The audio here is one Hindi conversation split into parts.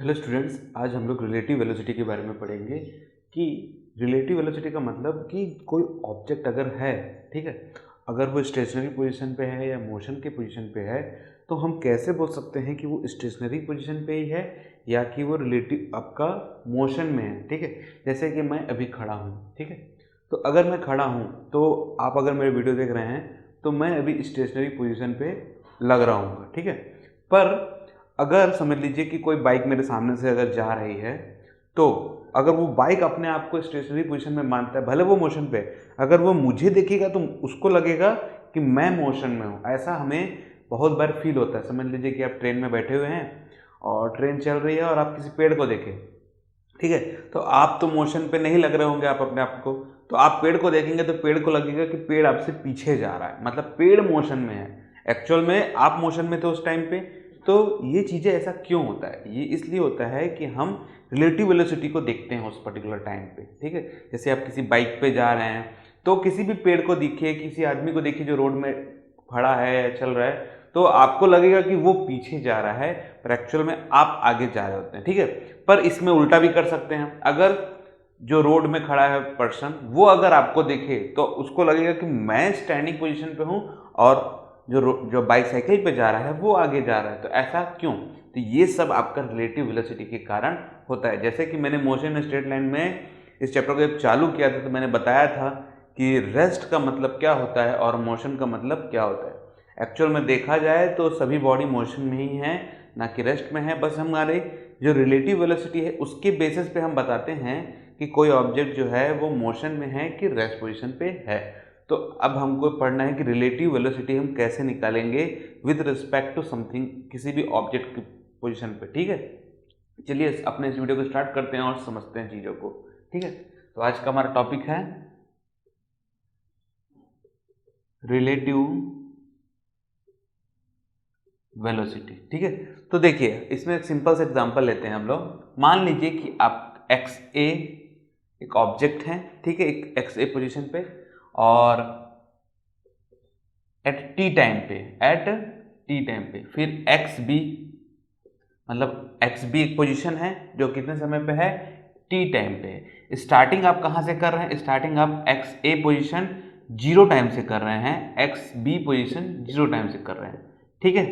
हेलो स्टूडेंट्स, आज हम लोग रिलेटिव वेलोसिटी के बारे में पढ़ेंगे कि रिलेटिव वेलोसिटी का मतलब कि कोई ऑब्जेक्ट अगर है, ठीक है, अगर वो स्टेशनरी पोजीशन पे है या मोशन के पोजीशन पे है, तो हम कैसे बोल सकते हैं कि वो स्टेशनरी पोजीशन पे ही है या कि वो रिलेटिव आपका मोशन में है। ठीक है, जैसे कि मैं अभी खड़ा हूँ, ठीक है, तो अगर मैं खड़ा हूँ तो आप अगर मेरे वीडियो देख रहे हैं तो मैं अभी स्टेशनरी पोजीशन पे लग रहा हूँ, ठीक है। पर अगर समझ लीजिए कि कोई बाइक मेरे सामने से अगर जा रही है, तो अगर वो बाइक अपने आप को स्टेशनरी पोजीशन में मानता है, भले वो मोशन पे, अगर वो मुझे देखेगा तो उसको लगेगा कि मैं मोशन में हूँ। ऐसा हमें बहुत बार फील होता है। समझ लीजिए कि आप ट्रेन में बैठे हुए हैं और ट्रेन चल रही है और आप किसी पेड़ को देखें, ठीक है, तो आप तो मोशन पे नहीं लग रहे होंगे आप अपने आप को, तो आप पेड़ को देखेंगे तो पेड़ को लगेगा कि पेड़ आपसे पीछे जा रहा है, मतलब पेड़ मोशन में है। एक्चुअल में आप मोशन में थे उस टाइम पे। तो ये चीज़ें ऐसा क्यों होता है? ये इसलिए होता है कि हम रिलेटिव वेलोसिटी को देखते हैं उस पर्टिकुलर टाइम पे, ठीक है। जैसे आप किसी बाइक पे जा रहे हैं तो किसी भी पेड़ को देखिए, किसी आदमी को देखिए जो रोड में खड़ा है या चल रहा है, तो आपको लगेगा कि वो पीछे जा रहा है, पर एक्चुअल में आप आगे जा रहे होते हैं, ठीक है। पर इसमें उल्टा भी कर सकते हैं। अगर जो रोड में खड़ा है पर्सन, वो अगर आपको देखे तो उसको लगेगा कि मैं स्टैंडिंग पोजीशन पे हूँ और जो बाइसाइकिल पे जा रहा है वो आगे जा रहा है। तो ऐसा क्यों? तो ये सब आपका रिलेटिव वेलोसिटी के कारण होता है। जैसे कि मैंने मोशन स्ट्रेट लाइन में इस चैप्टर को जब चालू किया था तो मैंने बताया था कि रेस्ट का मतलब क्या होता है और मोशन का मतलब क्या होता है। एक्चुअल में देखा जाए तो सभी बॉडी मोशन में ही है, ना कि रेस्ट में है। बस हमारे जो रिलेटिव वेलोसिटी है उसके बेसिस पे हम बताते हैं कि कोई ऑब्जेक्ट जो है वो मोशन में है कि रेस्ट पोजीशन पे है। तो अब हमको पढ़ना है कि रिलेटिव वेलोसिटी हम कैसे निकालेंगे विद रिस्पेक्ट टू समथिंग, किसी भी ऑब्जेक्ट की पोजीशन पे, ठीक है। चलिए अपने इस वीडियो को स्टार्ट करते हैं और समझते हैं चीज़ों को, ठीक है। तो आज का हमारा टॉपिक है रिलेटिव वेलोसिटी, ठीक है। तो देखिए इसमें एक सिंपल सा एग्जांपल लेते हैं हम लोग। मान लीजिए कि आप एक्स ए एक ऑब्जेक्ट है, ठीक है, एक एक्स ए पोजिशन पे, और एट टी टाइम पे फिर एक्स बी, मतलब एक्स बी एक पोजीशन है जो कितने समय पे है, टी टाइम पे। स्टार्टिंग आप कहाँ से कर रहे हैं? स्टार्टिंग आप एक्स ए पोजीशन 0 टाइम से कर रहे हैं, एक्स बी पोजीशन 0 टाइम से कर रहे हैं, ठीक है।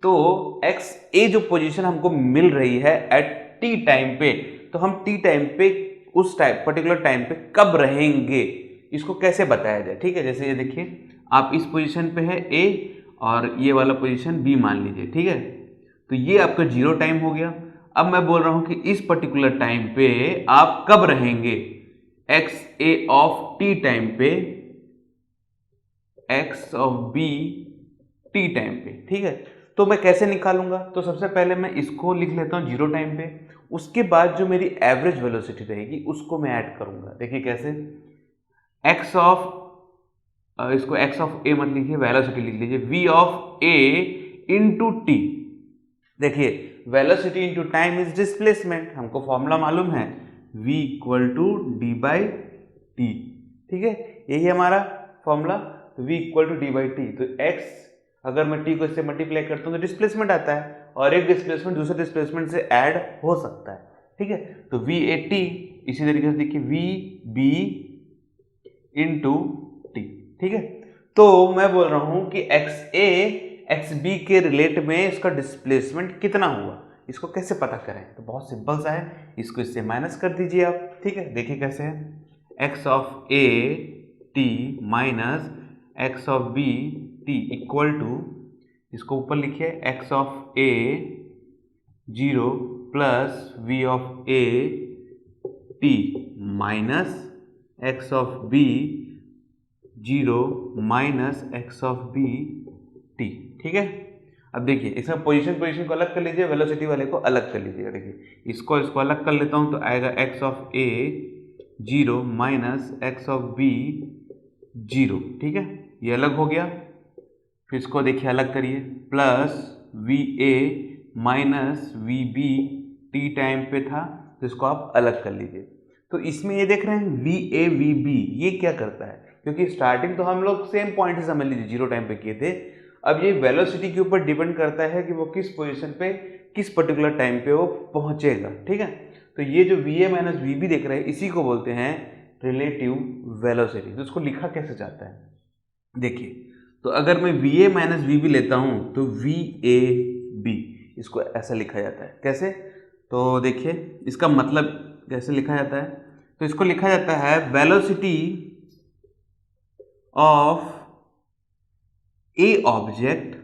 तो एक्स ए जो पोजीशन हमको मिल रही है एट टी टाइम पे, तो हम टी टाइम पे उस टाइम पर्टिकुलर टाइम पे कब रहेंगे, इसको कैसे बताया जाए, ठीक है। जैसे ये देखिए, आप इस पोजीशन पे है ए और ये वाला पोजीशन बी मान लीजिए, ठीक है। तो ये आपका 0 टाइम हो गया। अब मैं बोल रहा हूं कि इस पर्टिकुलर टाइम पे आप कब रहेंगे, x a of t time पे, x of B T time पे, ठीक है। तो मैं कैसे निकालूंगा? तो सबसे पहले मैं इसको लिख लेता हूं 0 टाइम पे, उसके बाद जो मेरी एवरेज वेलोसिटी रहेगी उसको मैं ऐड करूंगा। देखिए कैसे, एक्स ऑफ, इसको एक्स ऑफ ए मत लिखिए, वेलोसिटी लिख लीजिए, v of a into t. देखिए velocity into time is displacement, हमको फॉर्मूला मालूम है, v equal to d by t, ठीक है, यही हमारा फॉर्मूला। तो v equal to d by t, तो x अगर मैं t को इससे मल्टीप्लाई करता हूँ तो डिस्प्लेसमेंट आता है, और एक डिस्प्लेसमेंट दूसरे डिस्प्लेसमेंट से ऐड हो सकता है, ठीक है। तो v ए टी, इसी तरीके से देखिए v b इंटू टी, ठीक है। तो मैं बोल रहा हूं कि एक्स ए एक्स बी के रिलेट में इसका डिस्प्लेसमेंट कितना हुआ, इसको कैसे पता करें? तो बहुत सिंपल सा है, इसको इससे माइनस कर दीजिए आप, ठीक है। देखिए कैसे है, x of A t minus x of B t equal to, इसको ऊपर लिखिए, x of A 0 plus v of A t minus x of B 0 minus x of B t, ठीक है। अब देखिए इसमें पोजीशन को अलग कर लीजिए, वेलोसिटी वाले को अलग कर लीजिएगा। देखिए इसको अलग कर लेता हूं तो आएगा x of A 0 minus x of B 0, ठीक है, ये अलग हो गया। फिर इसको देखिए अलग करिए, plus V A minus we B T time पे था, तो इसको आप अलग कर लीजिए। तो इसमें ये देख रहे हैं वी ए वी बी, ये क्या करता है? क्योंकि स्टार्टिंग तो हम लोग सेम पॉइंट से समझ लीजिए 0 टाइम पे किए थे। अब ये वेलोसिटी के ऊपर डिपेंड करता है कि वो किस पोजीशन पे किस पर्टिकुलर टाइम पे वो पहुंचेगा। ठीक है, तो ये जो V A minus we B देख रहे हैं इसी को बोलते हैं रिलेटिव वेलोसिटी। तो इसको लिखा कैसे जाता है, देखिए, तो अगर मैं V A minus we B लेता हूं तो वी ए बी, इसको ऐसा लिखा जाता है। कैसे, तो देखिए इसका मतलब कैसे लिखा जाता है, तो इसको लिखा जाता है velocity of A object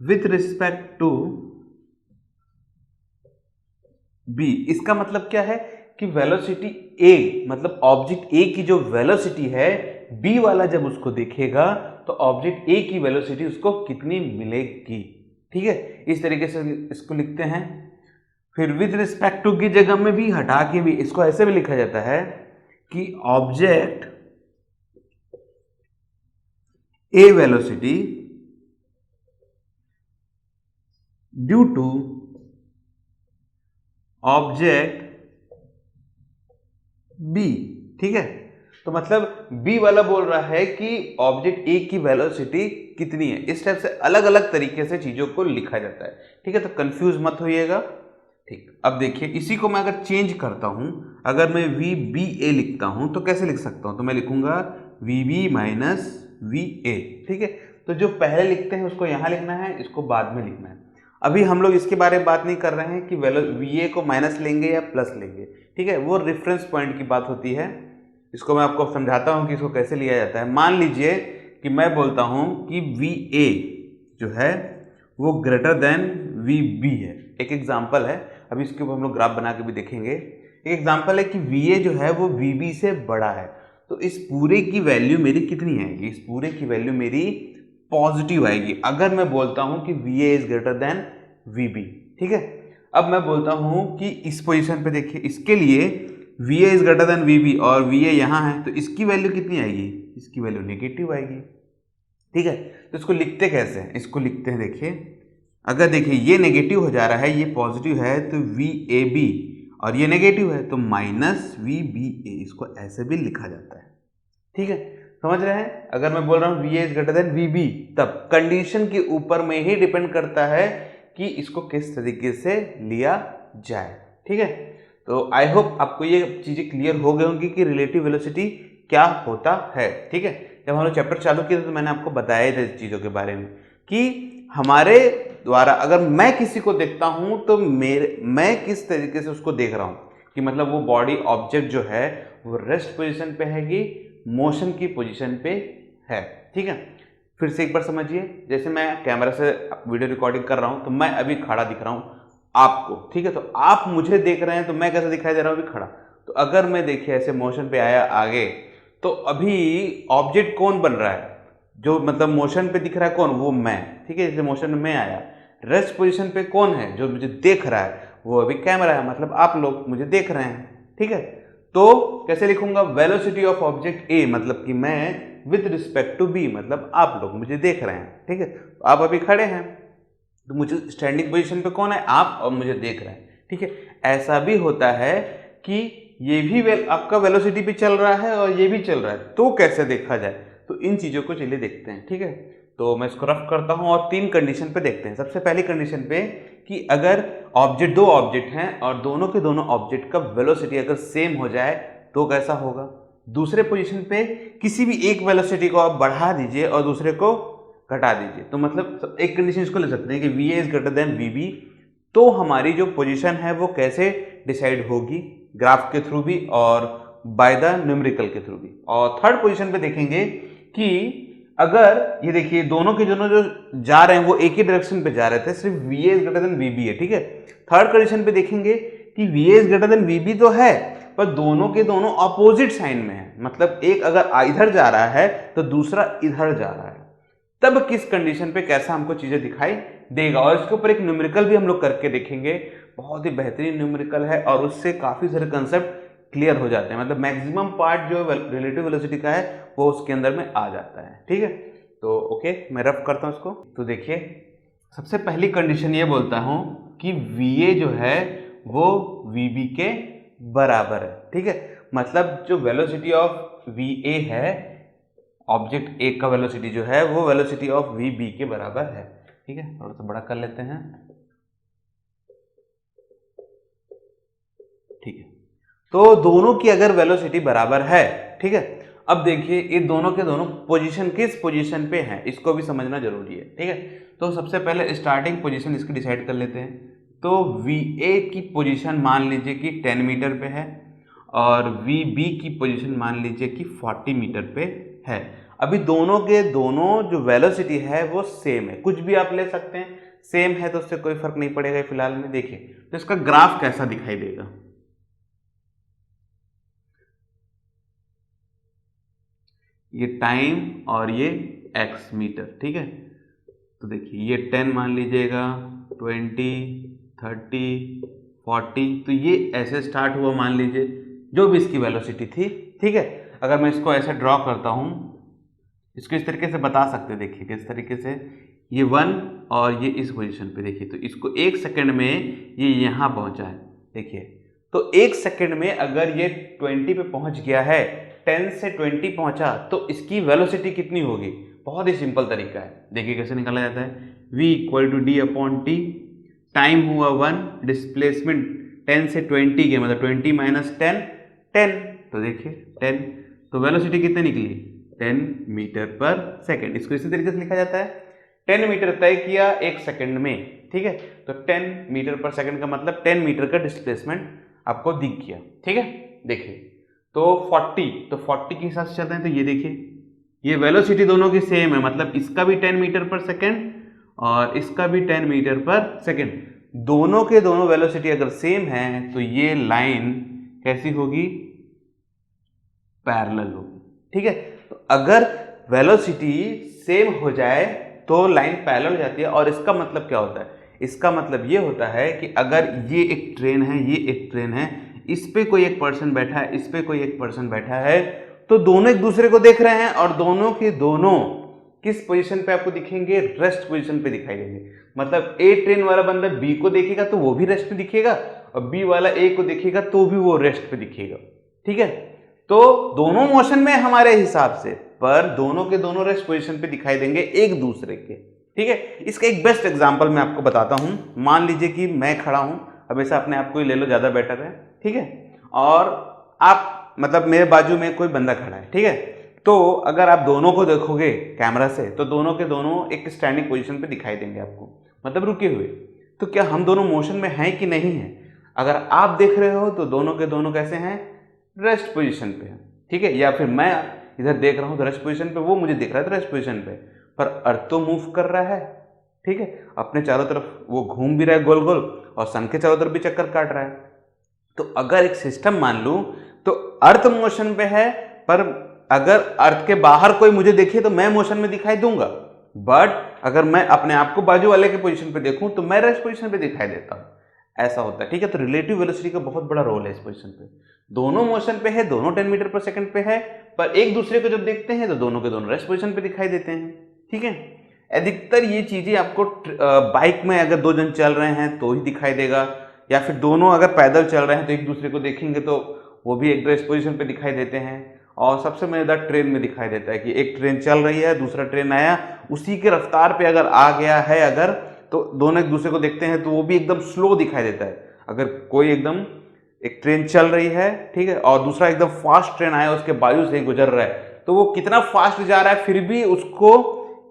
with respect to B. इसका मतलब क्या है कि वेलोसिटी ए, मतलब ऑब्जेक्ट ए की जो वेलोसिटी है, बी वाला जब उसको देखेगा तो ऑब्जेक्ट ए की वेलोसिटी उसको कितनी मिलेगी। ठीक है, इस तरीके से इसको लिखते हैं। फिर विद रिस्पेक्ट टू की जगह में भी हटा के भी इसको ऐसे भी लिखा जाता है कि object A velocity due to object B. ठीक है, तो मतलब बी वाला बोल रहा है कि ऑब्जेक्ट ए की वेलोसिटी कितनी है। इस टाइप से अलग अलग तरीके से चीजों को लिखा जाता है। ठीक है, तो कंफ्यूज मत होइएगा। ठीक, अब देखिए इसी को मैं अगर चेंज करता हूं, अगर मैं वी बी ए लिखता हूं तो कैसे लिख सकता हूं, तो मैं लिखूंगा V B minus V A. ठीक है, तो जो पहले लिखते हैं उसको यहां लिखना है, इसको बाद में लिखना है। अभी हम लोग इसके बारे में बात नहीं कर रहे हैं कि वी ए को माइनस लेंगे या प्लस लेंगे। ठीक है, वो रेफरेंस पॉइंट की बात होती है। इसको मैं आपको समझाता हूं कि इसको कैसे लिया जाता है। मान लीजिए कि मैं बोलता हूं कि वी ए जो है वो ग्रेटर देन वी बी है। एक एग्जाम्पल है, अभी इसके ऊपर हम लोग ग्राफ बना के भी देखेंगे। एक एग्जाम्पल है कि वी ए जो है वो वी बी से बड़ा है, तो इस पूरे की वैल्यू मेरी कितनी आएगी, इस पूरे की वैल्यू मेरी पॉजिटिव आएगी अगर मैं बोलता हूं कि V A is greater than V B. ठीक है, अब मैं बोलता हूं कि इस पोजीशन पे देखिए, इसके लिए V A is greater than V B और वी ए यहां है, तो इसकी वैल्यू कितनी आएगी, इसकी वैल्यू नेगेटिव आएगी। ठीक है, तो इसको लिखते कैसे हैं, इसको लिखते हैं, देखिए अगर देखिए ये नेगेटिव हो जा रहा है, ये पॉजिटिव है, तो वी ए बी, और ये नेगेटिव है तो माइनस वी बी ए, इसको ऐसे भी लिखा जाता है। ठीक है, समझ रहे हैं। अगर मैं बोल रहा हूँ V A is greater than V B, तब कंडीशन के ऊपर में ही डिपेंड करता है कि इसको किस तरीके से लिया जाए। ठीक है, तो आई होप आपको ये चीजें क्लियर हो गई होंगी कि रिलेटिव वेलोसिटी क्या होता है। ठीक है, जब हम लोग चैप्टर चालू किया तो मैंने आपको बताया था इस चीजों के बारे में कि हमारे द्वारा अगर मैं किसी को देखता हूं तो मैं किस तरीके से उसको देख रहा हूं, कि मतलब वो बॉडी ऑब्जेक्ट जो है वो रेस्ट पोजीशन पे है कि मोशन की पोजीशन पे है। ठीक है, फिर से एक बार समझिए, जैसे मैं कैमरा से वीडियो रिकॉर्डिंग कर रहा हूं तो मैं अभी खड़ा दिख रहा हूं आपको। ठीक है, तो आप मुझे देख रहे हैं तो मैं कैसे दिखाई दे रहा हूं अभी खड़ा। तो अगर मैं देखिए ऐसे मोशन पे आया आगे, तो अभी ऑब्जेक्ट कौन बन रहा है, जो मतलब मोशन पे दिख रहा है कौन, वो मैं। ठीक है, जैसे मोशन में आया, रेस्ट पोजीशन पे कौन है जो मुझे देख रहा है, वो अभी कैमरा है, मतलब आप लोग मुझे देख रहे हैं। ठीक है, तो कैसे लिखूंगा, वेलोसिटी ऑफ ऑब्जेक्ट ए, मतलब कि मैं विद रिस्पेक्ट टू बी, मतलब आप लोग मुझे देख रहे हैं। ठीक है, तो आप अभी खड़े हैं तो मुझे स्टैंडिंग पोजीशन पे कौन है, आप, और मुझे देख रहे हैं। ठीक है, ऐसा भी होता है कि ये भी आपका वेलोसिटी पे चल रहा है और ये भी चल रहा है, तो कैसे देखा जाए, तो इन चीजों को चलिए देखते हैं। ठीक है, तो मैं इसको रफ करता हूं और 3 कंडीशन पे देखते हैं। सबसे पहली कंडीशन पे कि अगर दो ऑब्जेक्ट हैं और दोनों के दोनों ऑब्जेक्ट का वेलोसिटी अगर सेम हो जाए तो कैसा होगा। दूसरे पोजीशन पे किसी भी एक वेलोसिटी को आप बढ़ा दीजिए और दूसरे को घटा दीजिए, तो मतलब एक कंडीशन इसको ले सकते हैं कि V A is greater than V B, तो हमारी जो पोजीशन है वो कैसे डिसाइड होगी, ग्राफ के थ्रू भी और बाय द न्यूमेरिकल के थ्रू भी। और थर्ड पोजीशन पे देखेंगे कि अगर ये देखिए दोनों के दोनों जो जा रहे हैं वो एक ही डायरेक्शन पे जा रहे थे, सिर्फ V A is greater than V B है। ठीक है, थर्ड कंडीशन पे देखेंगे कि V A is greater than V B तो है, पर दोनों के दोनों अपोजिट साइन में है, मतलब एक अगर इधर जा रहा है तो दूसरा इधर जा रहा है, तब किस कंडीशन पे कैसा हमको चीजें दिखाई देगा। और इसके ऊपर एक न्यूमेरिकल भी हम लोग करके देखेंगे, बहुत ही बेहतरीन न्यूमेरिकल है और उससे काफी सारे कंसेप्ट क्लियर हो जाते हैं, मतलब मैक्सिमम पार्ट जो रिलेटिव वेलोसिटी का है वो उसके अंदर में आ जाता है। ठीक है, तो ओके, मैं रफ करता हूं इसको। तो देखिए सबसे पहली कंडीशन ये बोलता हूं कि VA जो है वो VB के बराबर है। ठीक है, मतलब जो वेलोसिटी ऑफ VA है, ऑब्जेक्ट ए का वेलोसिटी जो है वो वेलोसिटी ऑफ VB के बराबर है। ठीक है, थोड़ा सा बड़ा कर लेते हैं, ठीक है। तो दोनों की अगर वेलोसिटी बराबर है, ठीक है, अब देखिए ये दोनों के दोनों पोजीशन किस पोजीशन पे हैं, इसको भी समझना जरूरी है, ठीक है। तो सबसे पहले स्टार्टिंग पोजीशन इसकी डिसाइड कर लेते हैं। तो VA की पोजीशन मान लीजिए कि 10 मीटर पे है और VB की पोजीशन मान लीजिए कि 40 मीटर पे है। अभी दोनों के दोनों जो वेलोसिटी है वो सेम है, कुछ भी आप ले सकते हैं, सेम है तो उससे कोई फर्क नहीं पड़ेगा फिलहाल में। देखिए तो इसका ग्राफ कैसा दिखाई देगा, ये टाइम और ये x मीटर, ठीक है। तो देखिए ये 10 मान लीजिएगा, 20, 30, 40, तो ये ऐसे स्टार्ट हुआ मान लीजिए, जो भी इसकी वेलोसिटी थी, ठीक है। अगर मैं इसको ऐसे ड्रॉ करता हूँ, इसको इस तरीके से बता सकते हैं, देखिए किस तरीके से, ये 1 और ये इस पोजीशन पे, देखिए तो इसको 1 सेकंड में ये यहाँ पहुँचा है, देखिए। तो 1 सेकंड में अगर ये 20 पे पहुँच गया है, 10 से 20 पहुँचा, तो इसकी वेलोसिटी कितनी होगी? बहुत ही सिंपल तरीका है, देखिए कैसे निकाला जाता है। v = d/t, टाइम हुआ 1, डिस्प्लेसमेंट 10 से 20 के मतलब 20 - 10, 10, तो देखिए 10, तो वेलोसिटी कितनी निकली? 10 मीटर पर सेकेंड। इसको इसी तरीके से लिखा जाता है, 10 मीटर तय किया 1 सेकंड में, ठीक है। तो 10 मीटर पर सेकंड का मतलब 10 मीटर का डिस्प्लेसमेंट आपको दिख गया, ठीक है। देखिए तो 40, तो 40 के हिसाब से चलते हैं, तो ये देखिए ये वेलोसिटी दोनों की सेम है, मतलब इसका भी 10 मीटर पर सेकंड और इसका भी 10 मीटर पर सेकंड। दोनों के दोनों वेलोसिटी अगर सेम है तो ये लाइन कैसी होगी? पैरेलल होगी, ठीक है। तो अगर वेलोसिटी सेम हो जाए तो लाइन पैरेलल हो जाती है, और इसका मतलब क्या होता है? इसका मतलब ये होता है कि अगर ये एक ट्रेन है, ये एक ट्रेन है, इस पे कोई एक पर्सन बैठा है, इस पे कोई एक पर्सन बैठा है, तो दोनों एक दूसरे को देख रहे हैं और दोनों के दोनों किस पोजीशन पे आपको दिखेंगे? रेस्ट पोजीशन पे दिखाई देंगे। मतलब ए ट्रेन वाला बंदा बी को देखेगा तो वो भी रेस्ट पे दिखेगा, और बी वाला ए को देखेगा तो भी वो रेस्ट पे दिखेगा, ठीक है। तो दोनों मोशन में हमारे हिसाब से, पर दोनों के दोनों रेस्ट पोजीशन पे दिखाई देंगे एक दूसरे के, ठीक है। इसका एक बेस्ट एग्जांपल मैं आपको बताता हूं। मान लीजिए कि मैं खड़ा हूं, हमेशा अपने आप को ही ले लो, ज्यादा बेटर है, ठीक है। और आप मतलब मेरे बाजू में कोई बंदा खड़ा है, ठीक है। तो अगर आप दोनों को देखोगे कैमरा से तो दोनों के दोनों एक स्टैंडिंग पोजीशन पे दिखाई देंगे आपको, मतलब रुके हुए। तो क्या हम दोनों मोशन में हैं कि नहीं है? अगर आप देख रहे हो तो दोनों के दोनों कैसे हैं? रेस्ट पोजीशन पे है, ठीक है। या फिर मैं इधर देख रहा हूं तो रेस्ट पोजीशन पे, वो मुझे दिख रहा है तो रेस्ट पोजीशन पे, पर अर्थ तो मूव कर रहा है, ठीक है। अपने चारों तरफ वो घूम भी रहा है गोल गोल, और सन के चारों तरफ भी चक्कर काट रहा है। तो अगर एक सिस्टम मान लूं तो अर्थ मोशन पे है, पर अगर अर्थ के बाहर कोई मुझे देखे तो मैं मोशन में दिखाई दूंगा, बट अगर मैं अपने आप को बाजू वाले के पोजीशन पे देखूं तो मैं रेस्ट पोजीशन पे दिखाई देता हूं, ऐसा होता है, ठीक है। तो रिलेटिव वेलोसिटी का बहुत बड़ा रोल है इस पोजीशन पे। दोनों मोशन पे है, दोनों 10 मीटर पर सेकंड पे है, पर एक दूसरे को जब देखते हैं तो दोनों के दोनों रेस्ट पोजीशन पे दिखाई देते हैं, ठीक है। अधिकतर ये चीजें आपको बाइक में अगर दो जन चल रहे हैं तो ही दिखाई देगा, या फिर दोनों अगर पैदल चल रहे हैं तो एक दूसरे को देखेंगे तो वो भी एक रेस्ट पोजीशन पे दिखाई देते हैं। और सबसे मजेदार ट्रेन में दिखाई देता है कि एक ट्रेन चल रही है, दूसरा ट्रेन आया, उसी के रफ्तार पे अगर आ गया है अगर, तो दोनों एक दूसरे को देखते हैं तो वो भी एकदम स्लो दिखाई देता है। अगर कोई एकदम एक ट्रेन चल रही है, ठीक है, और दूसरा एकदम फास्ट ट्रेन आया उसके बाजू से ही गुजर रहा है, तो वो कितना फास्ट जा रहा है फिर भी उसको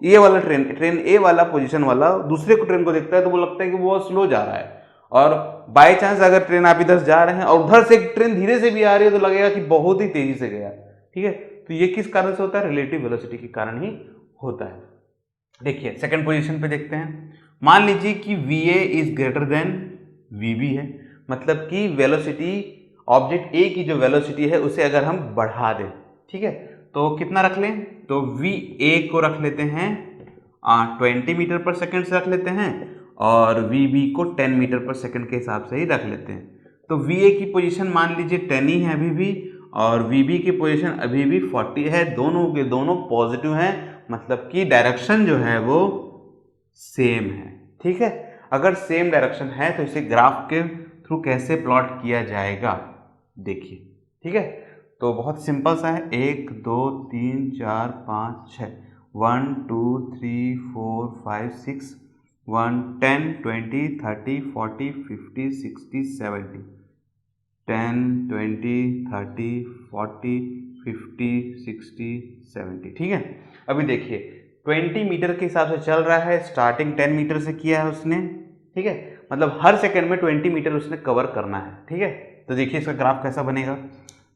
ये वाला ट्रेन ए वाला पोजीशन वाला दूसरे को ट्रेन को देखता है तो वो लगता है कि वो स्लो जा रहा है। और बाय चांस अगर ट्रेन आप इधर जा रहे हैं और उधर से एक ट्रेन धीरे से भी आ रही है तो लगेगा कि बहुत ही तेजी से गया, ठीक है। तो ये किस कारण से होता है? रिलेटिव वेलोसिटी के कारण ही होता है। देखिए सेकंड पोजीशन पे देखते हैं। मान लीजिए कि VA is greater then VB है, मतलब कि वेलोसिटी, ऑब्जेक्ट ए की जो वेलोसिटी है उसे अगर हम बढ़ा दें, ठीक है, तो कितना रख लें? तो VA को रख लेते हैं 20 मीटर पर सेकंड से रख लेते हैं, और VB को 10 मीटर पर सेकंड के हिसाब से ही रख लेते हैं। तो VA की पोजीशन मान लीजिए 10 ही है अभी भी, और VB की पोजीशन अभी भी 40 है, दोनों के दोनों पॉजिटिव हैं, मतलब कि डायरेक्शन जो है वो सेम है, ठीक है। अगर सेम डायरेक्शन है तो इसे ग्राफ के थ्रू कैसे प्लॉट किया जाएगा, देखिए, ठीक है। तो बहुत सिंपल सा है, 1 2 3 4 5 6, 1 2 3 4 5 6 1 10 20 30 40 50 60 70 10 20 30 40 50 60 70। ठीक है, अभी देखिए 20 मीटर के हिसाब से चल रहा है, स्टार्टिंग 10 मीटर से किया है उसने। ठीक है, मतलब हर सेकंड में 20 मीटर उसने कवर करना है। ठीक है, तो देखिए इसका ग्राफ कैसा बनेगा।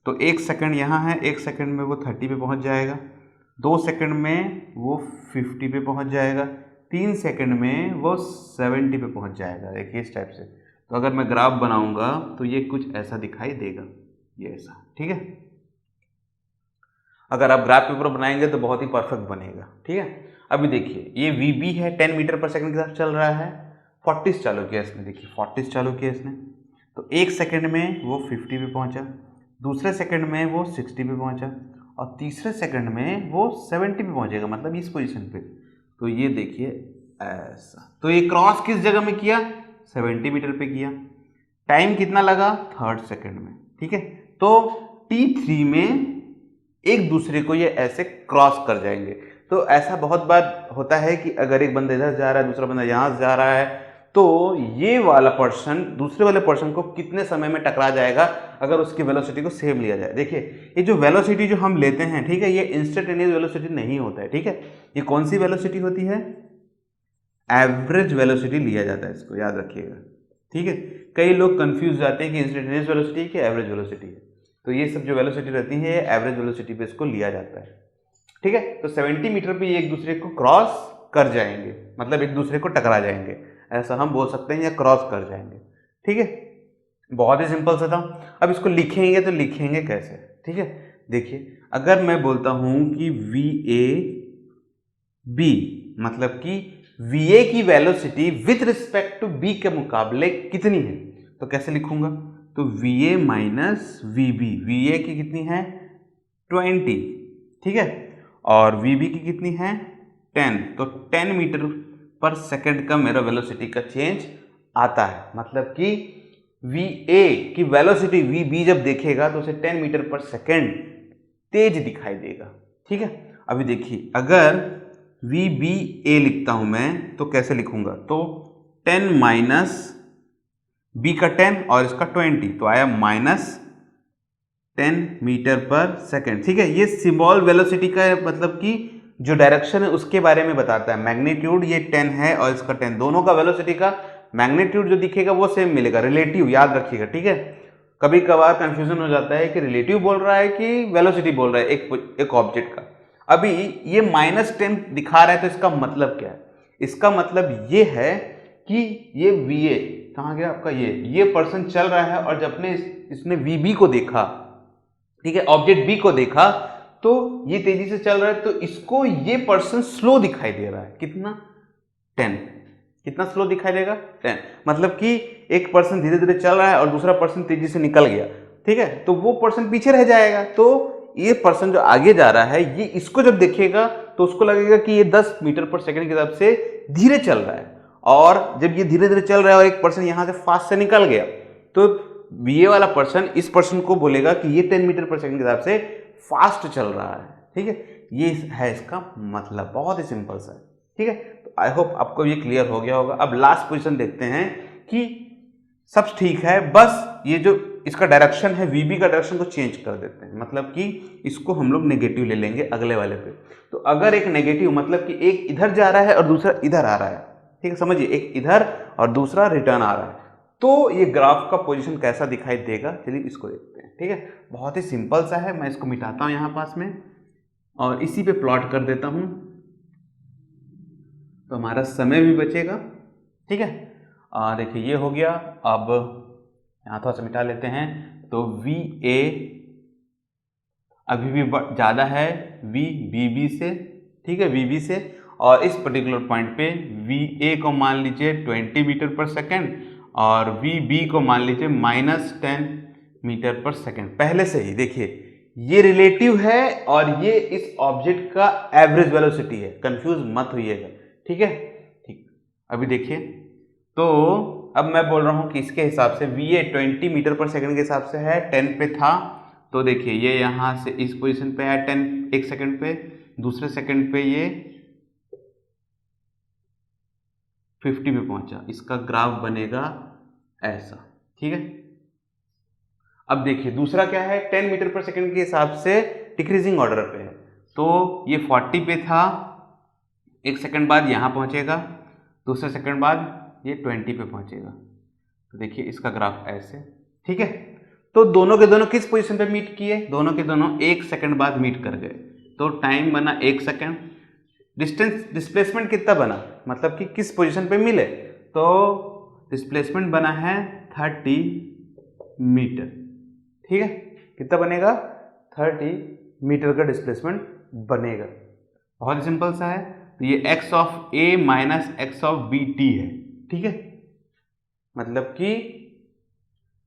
तो 1 सेकंड यहाँ है, 1 सेकंड में वो 30 पे पहुँच जाएगा, 2 सेकंड में वो 50 पे पहुँच जाएगा, 3 सेकंड में वो 70 पे पहुँच जाएगा। देखिए इस टाइप से। तो अगर मैं ग्राफ बनाऊंगा तो ये कुछ ऐसा दिखाई देगा, ये ऐसा। ठीक है, अगर आप ग्राफ पेपर बनाएंगे तो बहुत ही परफेक्ट बनेगा। ठीक है, अभी देखिए ये VB है, 10 मीटर पर सेकंड के साथ चल रहा है, 40 चालू किया इसने। देखिए 40 चालू किया इसने, तो 1 सेकंड में वो 50 पे पहुंचा, दूसरे सेकंड में वो 60 पे पहुंचा, और तीसरे सेकंड में वो 70 पे पहुंचेगा, मतलब इस पोजीशन पे। तो ये देखिए ऐसा। तो ये क्रॉस किस जगह में किया, 70 मीटर पे किया। टाइम कितना लगा, 3rd सेकंड में। ठीक है, तो T3 में एक दूसरे को ये ऐसे क्रॉस कर जाएंगे। तो ऐसा बहुत बार होता है कि अगर एक बंदा इधर जा रहा है, दूसरा बंदा यहाँ से जा रहा है, तो ये वाला पर्सन दूसरे वाले पर्सन को कितने समय में टकरा जाएगा अगर उसकी वेलोसिटी को सेम लिया जाए। देखिए ये जो वेलोसिटी जो हम लेते हैं, ठीक है, ये इंस्टेंटेनियस वेलोसिटी नहीं होता है। ठीक है, ये कौन सी वेलोसिटी होती है, एवरेज वेलोसिटी लिया जाता है, इसको याद रखिएगा। ठीक है, कई लोग कंफ्यूज जाते हैं कि इंस्टेंटेनियस वेलोसिटी कि एवरेज वेलोसिटी है। तो ये सब जो वेलोसिटी रहती है एवरेज वेलोसिटी पे इसको लिया जाता है। ठीक है, तो 70 मीटर पे ये एक दूसरे को क्रॉस कर जाएंगे, मतलब एक दूसरे को टकरा जाएंगे, ऐसा हम बोल सकते हैं, या क्रॉस कर जाएंगे। ठीक है, बहुत ही सिंपल सा था। अब इसको लिखेंगे तो लिखेंगे कैसे। ठीक है, देखिए अगर मैं बोलता हूं कि VAB, मतलब कि VA की velocity with respect to B के मुकाबले कितनी है, तो कैसे लिखूंगा, तो VA माइनस VB, VA की कितनी है 20, ठीक है, और VB की कितनी है 10, तो 10 मीटर पर सेकंड का मेरा वेलोसिटी का चेंज आता है। मतलब कि VA की वेलोसिटी VB जब देखेगा तो उसे 10 मीटर पर सेकंड तेज दिखाई देगा। ठीक है, अभी देखिए अगर VBA लिखता हूं मैं तो कैसे लिखूंगा, तो 10 माइनस B का 10 और इसका 20, तो आया माइनस 10 मीटर पर सेकंड। ठीक है, ये सिंबल वेलोसिटी का मतलब कि जो डायरेक्शन है उसके बारे में बताता है। मैग्नीट्यूड ये 10 है और इसका 10, दोनों का वेलोसिटी का मैग्नीट्यूड जो दिखेगा वो सेम मिलेगा, रिलेटिव याद रखिएगा। ठीक है, कभी कभार कंफ्यूजन हो जाता है कि रिलेटिव बोल रहा है कि वेलोसिटी बोल रहा है एक ऑब्जेक्ट का। अभी ये -10 दिखा रहा है तो इसका मतलब क्या है, इसका मतलब ये है कि ये VA कहाँ गया आपका, ये पर्सन चल रहा है और जब इसने VB को देखा, ठीक है, ऑब्जेक्ट B को देखा, तो ये तेजी से चल रहा है, तो इसको ये पर्सन स्लो दिखाई दे रहा है। कितना 10, कितना स्लो दिखाई देगा 10, मतलब कि एक पर्सन धीरे धीरे चल रहा है और दूसरा पर्सन तेजी से निकल गया। ठीक है, तो वो पर्सन पीछे रह जाएगा, तो ये पर्सन जो आगे जा रहा है ये इसको जब देखेगा तो उसको लगेगा कि ये 10 मीटर पर सेकंड के हिसाब से धीरे चल रहा है, और जब ये धीरे धीरे चल रहा है और एक पर्सन यहां से फास्ट से निकल गया, तो BA वाला पर्सन इस पर्सन को बोलेगा कि ये 10 मीटर पर सेकंड के हिसाब से फास्ट चल रहा है। ठीक है, ये है इसका मतलब, बहुत ही सिंपल सा है। ठीक है, तो आई होप आपको ये क्लियर हो गया होगा। अब लास्ट पोजीशन देखते हैं कि सब ठीक है, बस ये जो इसका डायरेक्शन है VB का डायरेक्शन को चेंज कर देते हैं, मतलब कि इसको हम लोग नेगेटिव ले लेंगे अगले वाले पे। तो अगर एक नेगेटिव मतलब कि एक इधर जा रहा है और दूसरा इधर आ रहा है, ठीक है, समझिए, एक इधर और दूसरा रिटर्न आ रहा है, तो ये ग्राफ का पोजीशन कैसा दिखाई देगा, चलिए इसको देखते हैं। ठीक है, बहुत ही सिंपल सा है, मैं इसको मिटाता हूं यहाँ पास में और इसी पे प्लॉट कर देता हूं, तो हमारा समय भी बचेगा। ठीक है, देखिए ये हो गया। अब यहाँ थोड़ा सा मिटा लेते हैं, तो VA अभी भी ज़्यादा है VB से, ठीक है, VB से, और इस पर्टिकुलर पॉइंट पे VA को मान लीजिए 20 मीटर पर सेकेंड और VB को मान लीजिए -10 मीटर पर सेकेंड। पहले से ही देखिए ये रिलेटिव है और ये इस ऑब्जेक्ट का एवरेज वेलोसिटी है, कंफ्यूज मत होइएगा। ठीक है, ठीक, अभी देखिए, तो अब मैं बोल रहा हूँ कि इसके हिसाब से VA 20 मीटर पर सेकेंड के हिसाब से है, 10 पे था, तो देखिए ये यहाँ से इस पोजीशन पे है 10 एक सेकेंड पे, दूसरे सेकेंड पे ये 50 पे पहुंचा, इसका ग्राफ बनेगा ऐसा, ठीक है। अब देखिए दूसरा क्या है, 10 मीटर पर सेकंड के हिसाब से डिक्रीजिंग ऑर्डर पे है, तो ये 40 पे था, एक सेकंड बाद यहाँ पहुंचेगा, दूसरे सेकंड बाद ये 20 पे पहुंचेगा। तो देखिए इसका ग्राफ ऐसे, ठीक है। तो दोनों के दोनों किस पोजीशन पे मीट किए, दोनों के दोनों एक सेकंड बाद मीट कर गए, तो टाइम बना 1 सेकंड। डिस्टेंस डिस्प्लेसमेंट कितना बना, मतलब कि किस पोजीशन पे मिले, तो डिस्प्लेसमेंट बना है 30 मीटर, ठीक है। कितना बनेगा, 30 मीटर का डिस्प्लेसमेंट बनेगा। बहुत ही सिंपल सा है। तो ये x of a minus x of B T है, ठीक है। मतलब कि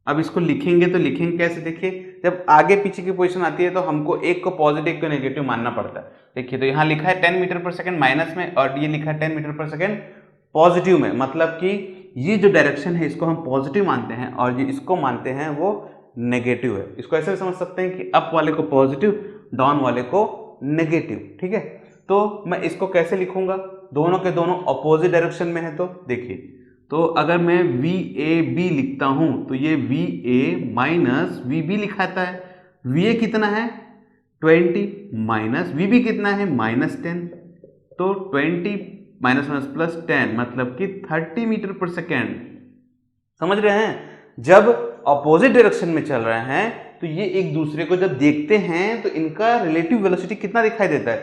अब इसको लिखेंगे तो लिखेंगे कैसे, देखिए जब आगे पीछे की पोजीशन आती है तो हमको एक को पॉजिटिव एक को नेगेटिव मानना पड़ता है। देखिए तो यहाँ लिखा है 10 मीटर पर सेकंड माइनस में, और ये लिखा है 10 मीटर पर सेकंड पॉजिटिव में, मतलब कि ये जो डायरेक्शन है इसको हम पॉजिटिव मानते हैं और ये इसको मानते हैं वो नेगेटिव है। इसको ऐसे समझ सकते हैं कि अप वाले को पॉजिटिव, डाउन वाले को नेगेटिव, ठीक है। तो मैं इसको कैसे लिखूंगा, दोनों के दोनों अपोजिट डायरेक्शन में है, तो देखिए तो अगर मैं वी ए बी लिखता हूं तो ये v A minus we b लिखाता है। वी ए कितना है 20 माइनस वी बी कितना है -10, तो 20 माइनस माइनस प्लस 10 मतलब कि 30 मीटर पर सेकेंड। समझ रहे हैं, जब अपोजिट डायरेक्शन में चल रहे हैं तो ये एक दूसरे को जब देखते हैं तो इनका रिलेटिव वेलोसिटी कितना दिखाई देता है,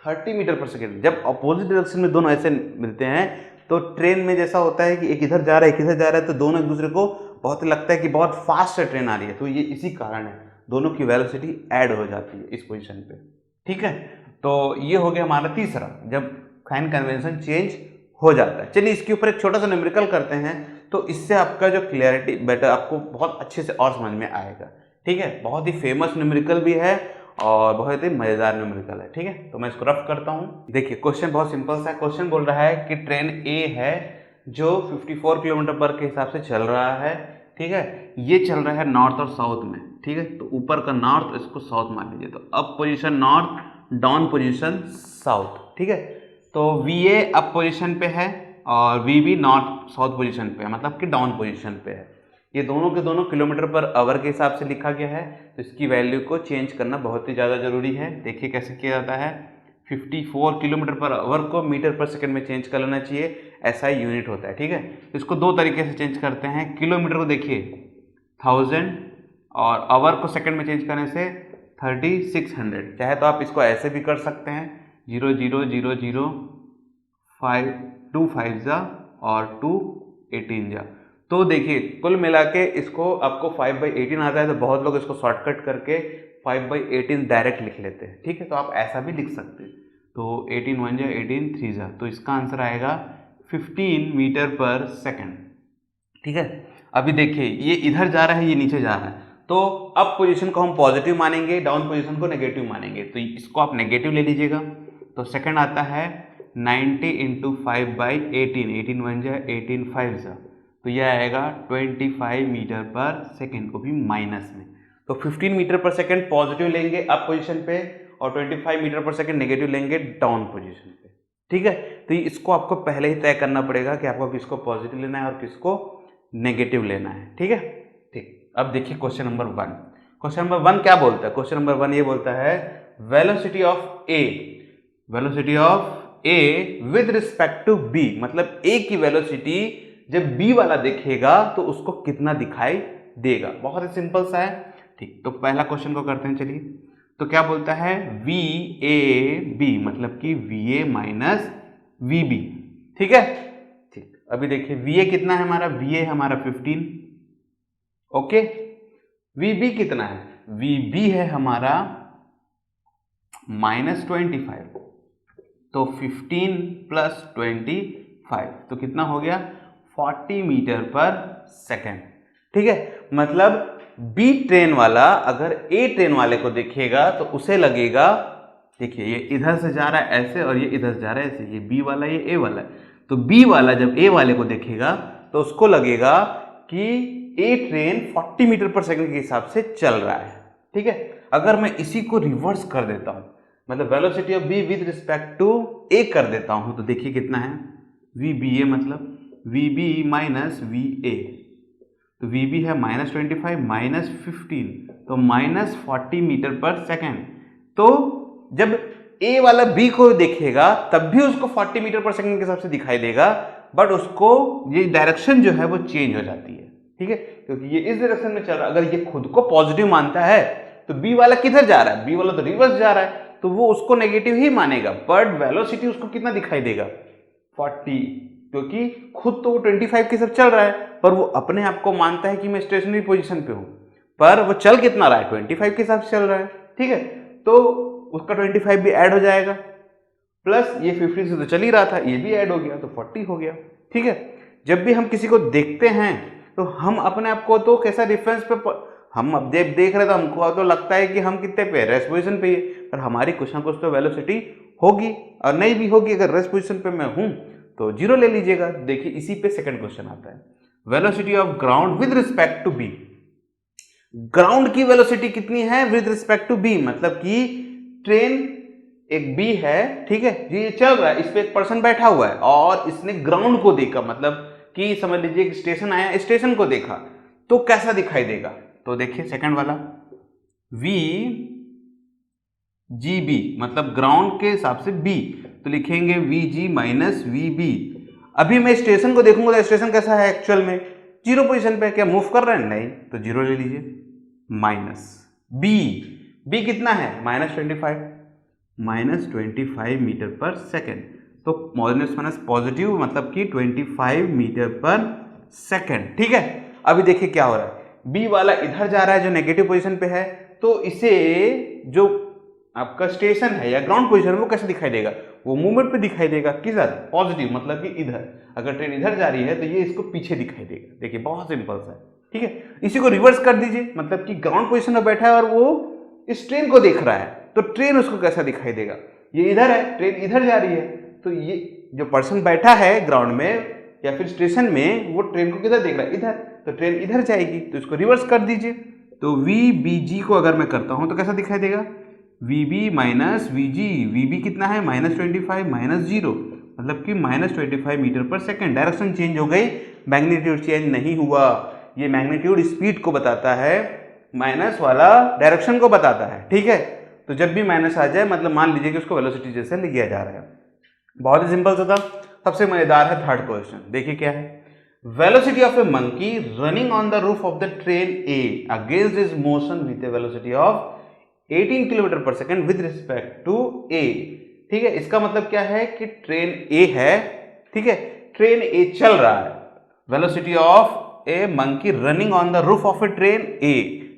30 मीटर पर सेकेंड। जब अपोजिट डायरेक्शन में दोनों ऐसे मिलते हैं तो ट्रेन में जैसा होता है कि एक इधर जा रहा है एक इधर जा रहा है, तो दोनों एक दूसरे को बहुत लगता है कि बहुत फास्ट ट्रेन आ रही है, तो ये इसी कारण है दोनों की वेलोसिटी ऐड हो जाती है इस पोजीशन पे, ठीक है। तो ये हो गया हमारा तीसरा, जब साइन कन्वेंशन चेंज हो जाता है। चलिए इसके ऊपर एक छोटा सा न्यूमेरिकल करते हैं, तो इससे आपका जो क्लियरिटी बेटर आपको बहुत अच्छे से और समझ में आएगा, ठीक है। बहुत ही फेमस न्यूमेरिकल भी है और बहुत ही मजेदार न्यूमेरिकल है, ठीक है। तो मैं इसको रफ करता हूँ। देखिए क्वेश्चन बहुत सिंपल सा है। क्वेश्चन बोल रहा है कि ट्रेन ए है जो 54 किलोमीटर पर के हिसाब से चल रहा है, ठीक है। ये चल रहा है नॉर्थ और साउथ में, ठीक है। तो ऊपर का नॉर्थ, इसको साउथ मान लीजिए, तो up position north, down position south, ठीक है। तो वी ए अप पोजीशन पे है और V B north south position पे है, मतलब कि डाउन पोजीशन पे है। ये दोनों के दोनों किलोमीटर पर आवर के हिसाब से लिखा गया है, तो इसकी वैल्यू को चेंज करना बहुत ही ज़्यादा जरूरी है। देखिए कैसे किया जाता है, 54 किलोमीटर पर आवर को मीटर पर सेकंड में चेंज कर लेना चाहिए, ऐसा ही यूनिट होता है, ठीक है। इसको दो तरीके से चेंज करते हैं। किलोमीटर को देखिए 1000 और आवर को सेकंड में चेंज करने से 3600। चाहे तो आप इसको ऐसे भी कर सकते हैं, 0000 5 2 5 जा और 2 18 जा। तो देखिए कुल मिला के इसको आपको 5/18 आता है, तो बहुत लोग इसको शॉर्टकट करके 5/18 डायरेक्ट लिख लेते हैं, ठीक है। तो आप ऐसा भी लिख सकते हैं। तो 18 1 जा 18 3 जा, तो इसका आंसर आएगा 15 मीटर पर सेकंड, ठीक है। अभी देखिए ये इधर जा रहा है, ये नीचे जा रहा है, तो अप पोजीशन को हम पॉजिटिव मानेंगे, डाउन पोजीशन को नेगेटिव मानेंगे, तो इसको आप नेगेटिव ले लीजिएगा। तो सेकंड आता है 90 × 5/18, 18 1 जा 18 5 जा, तो यह आएगा 25 मीटर पर सेकेंड, को भी माइनस में। तो 15 मीटर पर सेकेंड पॉजिटिव लेंगे अप पोजीशन पे और 25 मीटर पर सेकेंड नेगेटिव लेंगे डाउन पोजीशन पे, ठीक है। तो इसको आपको पहले ही तय करना पड़ेगा कि आपको किसको पॉजिटिव लेना है और किसको नेगेटिव लेना है, ठीक है। ठीक, अब देखिए क्वेश्चन नंबर 1। क्वेश्चन नंबर 1 क्या बोलता है, क्वेश्चन नंबर 1 ये बोलता है velocity of A, velocity of A with respect to B, मतलब ए की वेलोसिटी जब बी वाला देखेगा तो उसको कितना दिखाई देगा। बहुत ही सिंपल सा है, ठीक। तो पहला क्वेश्चन को करते हैं, चलिए। तो क्या बोलता है वी ए बी, मतलब कि V A minus we B, ठीक है। ठीक, अभी देखिए वी ए कितना है हमारा, वी ए हमारा 15, ओके। वी बी कितना है, वी बी है हमारा -25, तो 15 + 25, तो कितना हो गया 40 मीटर पर सेकेंड, ठीक है। मतलब बी ट्रेन वाला अगर ए ट्रेन वाले को देखेगा तो उसे लगेगा, देखिए ये इधर से जा रहा है ऐसे और ये इधर जा रहा है ऐसे, ये बी वाला ये ए वाला है, तो बी वाला जब ए वाले को देखेगा तो उसको लगेगा कि ए ट्रेन 40 मीटर पर सेकेंड के हिसाब से चल रहा है, ठीक है। अगर मैं इसी को रिवर्स कर देता हूं, मतलब velocity of b with respect to a कर देता हूं, तो देखिए कितना है वी बी ए मतलब V B minus V A, तो वी बी है -25 -15, तो -40 मीटर पर सेकेंड। तो जब ए वाला बी को देखेगा तब भी उसको 40 मीटर पर सेकेंड के हिसाब से दिखाई देगा, बट उसको ये डायरेक्शन जो है वो चेंज हो जाती है, ठीक है, क्योंकि ये इस डायरेक्शन में चल रहा है। अगर ये खुद को पॉजिटिव मानता है तो बी वाला किधर जा रहा है, बी वाला तो रिवर्स जा रहा है, तो वो उसको नेगेटिव ही मानेगा, बट वेलोसिटी उसको कितना दिखाई देगा, 40, क्योंकि खुद तो वो 25 की तरफ चल रहा है, पर वो अपने आप को मानता है कि मैं स्टेशनरी पोजीशन पे हूं, पर वो चल कितना रहा है, 25 के हिसाब से चल रहा है, ठीक है, तो उसका 25 भी ऐड हो जाएगा, प्लस ये 50 से तो चल ही रहा था, ये भी ऐड हो गया तो 40 हो गया, ठीक है। जब भी हम किसी को देखते हैं तो हम अपने आप को तो कैसा रेफरेंस पे हम अब देख रहे, तो हमको तो लगता है कि हम कितने पे, रेस्ट पोजीशन पे, पर हमारी कुछ ना कुछ तो वेलोसिटी होगी, और नहीं भी होगी, अगर रेस्ट पोजीशन पे मैं हूं तो 0 ले लीजिएगा। देखिए इसी पे सेकंड क्वेश्चन आता है, velocity of ground with respect to B. Ground की वेलोसिटी कितनी है विद रिस्पेक्ट टू बी, मतलब कि ट्रेन एक बी है, ठीक है, ये चल रहा है, इस पे एक पर्सन बैठा हुआ है और इसने ग्राउंड को देखा, मतलब कि समझ लीजिए स्टेशन आया, स्टेशन को देखा, तो कैसा दिखाई देगा। तो देखिए सेकंड वाला वी जी बी, मतलब ग्राउंड के हिसाब से बी, तो लिखेंगे V G minus we B. अभी मैं स्टेशन को देखूंगा तो स्टेशन कैसा है एक्चुअल में, 0 पोजीशन पे, क्या मूव कर रहे हैं, नहीं, तो 0 ले लीजिए, माइनस बी, बी कितना है -25 मीटर पर सेकेंड, तो माइनस माइनस पॉजिटिव, मतलब कि 25 मीटर पर सेकेंड, ठीक है। अभी देखिए क्या हो रहा है, बी वाला इधर जा रहा है जो नेगेटिव पोजीशन पे है, तो इसे जो आपका स्टेशन है या ग्राउंड पोजीशन वो कैसे दिखाई देगा, वो मूवमेंट पे दिखाई देगा, किधर, पॉजिटिव, मतलब कि इधर, अगर ट्रेन इधर जा रही है तो ये इसको पीछे दिखाई देगा। देखिए बहुत सिंपल सा है, ठीक है। इसी को रिवर्स कर दीजिए, मतलब कि ग्राउंड पोजीशन में बैठा है और वो इस ट्रेन को देख रहा है, तो ट्रेन उसको कैसा दिखाई देगा, ये इधर है, ट्रेन इधर जा रही है, तो ये जो पर्सन बैठा है ग्राउंड में या फिर स्टेशन में, वो ट्रेन को किधर देख रहा है, इधर, तो ट्रेन इधर जाएगी, तो इसको रिवर्स कर दीजिए। तो वी बी जी को अगर मैं करता हूं तो कैसा दिखाई देगा, V B minus V G, V B कितना है -25 -0, मतलब कि -25 मीटर पर सेकेंड। डायरेक्शन चेंज हो गई, मैग्नीट्यूड चेंज नहीं हुआ। ये मैग्नीट्यूड स्पीड को बताता है, माइनस वाला डायरेक्शन को बताता है, ठीक है। तो जब भी माइनस आ जाए मतलब मान लीजिए कि उसको वेलोसिटी जैसे लिया जा रहा है। बहुत ही सिंपल सा था। सबसे मजेदार है थर्ड क्वेश्चन, देखिए क्या है, velocity of a monkey running on the roof of the train A against is motion with A velocity of 18 kilometre per second with respect to ए, ठीक है। इसका मतलब क्या है कि ट्रेन ए है, ठीक है, ट्रेन ए चल रहा है, velocity of a monkey running on the roof of a train a,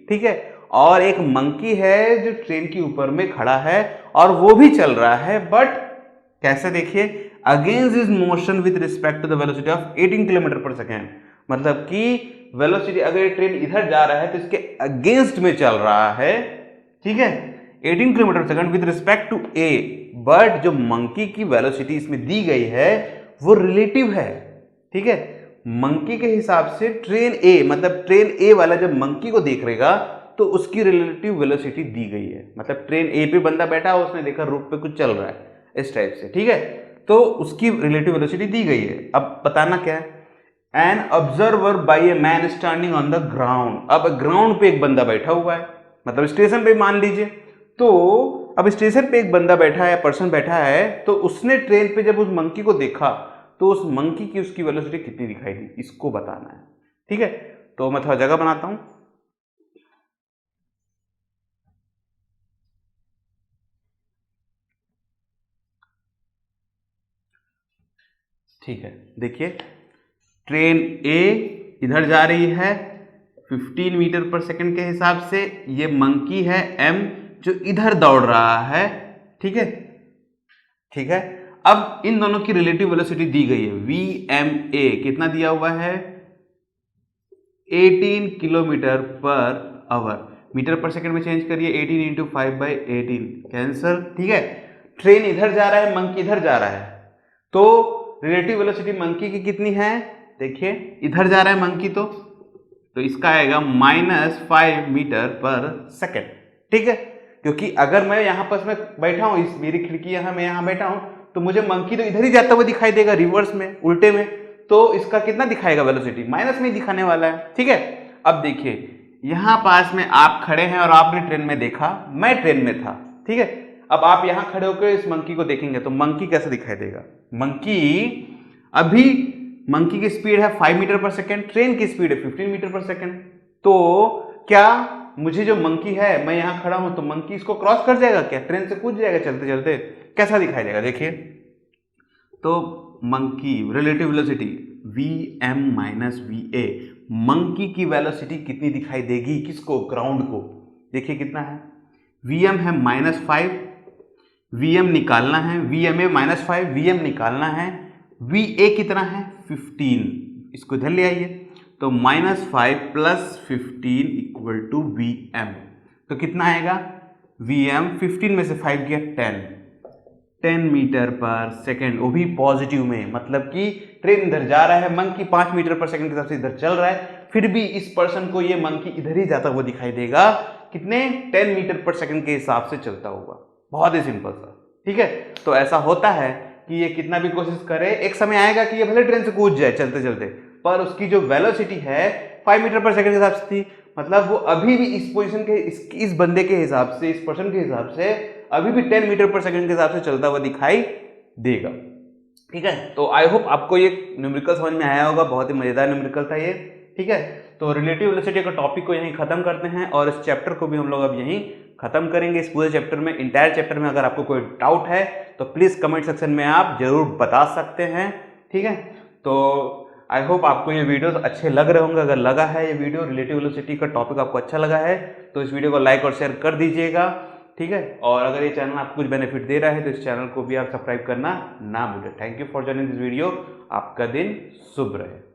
ठीक है, और एक मंकी है जो ट्रेन के ऊपर में खड़ा है और वो भी चल रहा है, बट कैसे, देखिए against is motion with respect to the velocity of 18 kilometre per second, मतलब कि वेलोसिटी अगर ट्रेन इधर जा रहा है तो इसके अगेंस्ट में चल रहा है, ठीक है, 18 kilometre per second with respect to A, but जो मंकी की वेलोसिटी इसमें दी गई है वो रिलेटिव है, ठीक है। मंकी के हिसाब से ट्रेन ए, मतलब ट्रेन ए वाला जब मंकी को देख रहेगा तो उसकी रिलेटिव वेलोसिटी दी गई है, मतलब ट्रेन ए पे बंदा बैठा है, उसने देखा रूट पे कुछ चल रहा है इस टाइप से, ठीक है, तो उसकी रिलेटिव वेलोसिटी दी गई है। अब बताना क्या है, an observer by a man standing on the ground. अब ग्राउंड पे एक बंदा बैठा हुआ है, मतलब स्टेशन पे मान लीजिए, तो अब स्टेशन पे एक बंदा बैठा है, पर्सन बैठा है, तो उसने ट्रेन पे जब उस मंकी को देखा तो उस मंकी की उसकी वेलोसिटी कितनी दिखाई दी, इसको बताना है, ठीक है। तो मैं थोड़ा जगह बनाता हूं, ठीक है। देखिए ट्रेन ए इधर जा रही है 15 मीटर पर सेकंड के हिसाब से, ये मंकी है एम जो इधर दौड़ रहा है, ठीक है, ठीक है। अब इन दोनों की रिलेटिव वेलोसिटी दी गई है, वी एम ए कितना दिया हुआ है 18 किलोमीटर पर आवर, मीटर पर सेकंड में चेंज करिए, 18 × 5/18 कैंसर, ठीक है। ट्रेन इधर जा रहा है, मंकी इधर जा रहा है, तो रिलेटिव वेलोसिटी मंकी की कितनी है, देखिए इधर जा रहा है मंकी, तो इसका आएगा -5 मीटर पर सेकेंड, ठीक है। क्योंकि अगर मैं यहां पर मैं बैठा हूं, इस मेरी खिड़की यहां, मैं यहां बैठा हूं, तो मुझे मंकी तो इधर ही जाता हुआ दिखाई देगा, रिवर्स में, उल्टे में, तो इसका कितना दिखाएगा वेलोसिटी, माइनस में ही दिखाने वाला है। ठीक है, अब देखिए यहां पास में आप खड़े हैं और आपने ट्रेन में देखा, मैं ट्रेन में था। ठीक है, अब आप यहां खड़े होकर इस मंकी को देखेंगे तो मंकी कैसे दिखाई देगा, मंकी की स्पीड है 5 मीटर पर सेकेंड, ट्रेन की स्पीड है 15 मीटर पर सेकेंड। तो क्या मुझे जो मंकी है, मैं यहां खड़ा हूं तो मंकी इसको क्रॉस कर जाएगा क्या, ट्रेन से कूद जाएगा चलते चलते, कैसा दिखाई देगा देखिए। तो monkey relative velocity vm minus va, monkey की वेलोसिटी कितनी दिखाई देगी, किसको, ग्राउंड को। देखिए कितना है, vm है -5, vm निकालना है, vma -5, vm निकालना है, va कितना है 15, इसको इधर ले आइए, तो -5 + 15 = vm, तो कितना आएगा, vm 15 में से 5 गया 10 मीटर पर सेकेंड, वो भी पॉजिटिव में, मतलब कि ट्रेन इधर जा रहा है, मंकी 5 मीटर पर सेकेंड के हिसाब से इधर चल रहा है, फिर भी इस पर्सन को ये मंकी इधर ही जाता हुआ दिखाई देगा, कितने, 10 मीटर पर सेकेंड के हिसाब से चलता हुआ। बहुत ही सिंपल सा। ठीक है, तो ऐसा होता है कि ये कितना भी कोशिश करे, एक समय आएगा कि ये भले ट्रेन से कूद जाए चलते चलते, पर उसकी जो वेलोसिटी है 5 मीटर पर सेकेंड के हिसाब से थी, मतलब वो अभी भी इस पोजीशन के, इस बंदे के हिसाब से, इस पर्सन के हिसाब से अभी भी 10 मीटर पर सेकंड के हिसाब से चलता हुआ दिखाई देगा। ठीक है, तो आई होप आपको ये न्यूमेरिकल समझ में आया होगा, बहुत ही मजेदार न्यूमेरिकल था ये। ठीक है, तो रिलेटिव वेलोसिटी का टॉपिक को यहीं खत्म करते हैं और इस चैप्टर को भी हम लोग अब यहीं खत्म करेंगे। इस पूरे चैप्टर में, इंटायर चैप्टर में अगर आपको कोई डाउट है तो प्लीज कमेंट सेक्शन में आप जरूर बता सकते हैं। ठीक है, तो आई होप आपको ये वीडियोस अच्छे लग रहे होंगे। अगर लगा है ये वीडियो, रिलेटिव वेलोसिटी का टॉपिक आपको अच्छा लगा है तो इस वीडियो को लाइक और शेयर कर दीजिएगा। ठीक है, और अगर ये चैनल आपको कुछ बेनिफिट दे रहा है तो इस चैनल को भी आप सब्सक्राइब करना ना भूलें। Thank you for joining this video. आपका दिन शुभ रहे।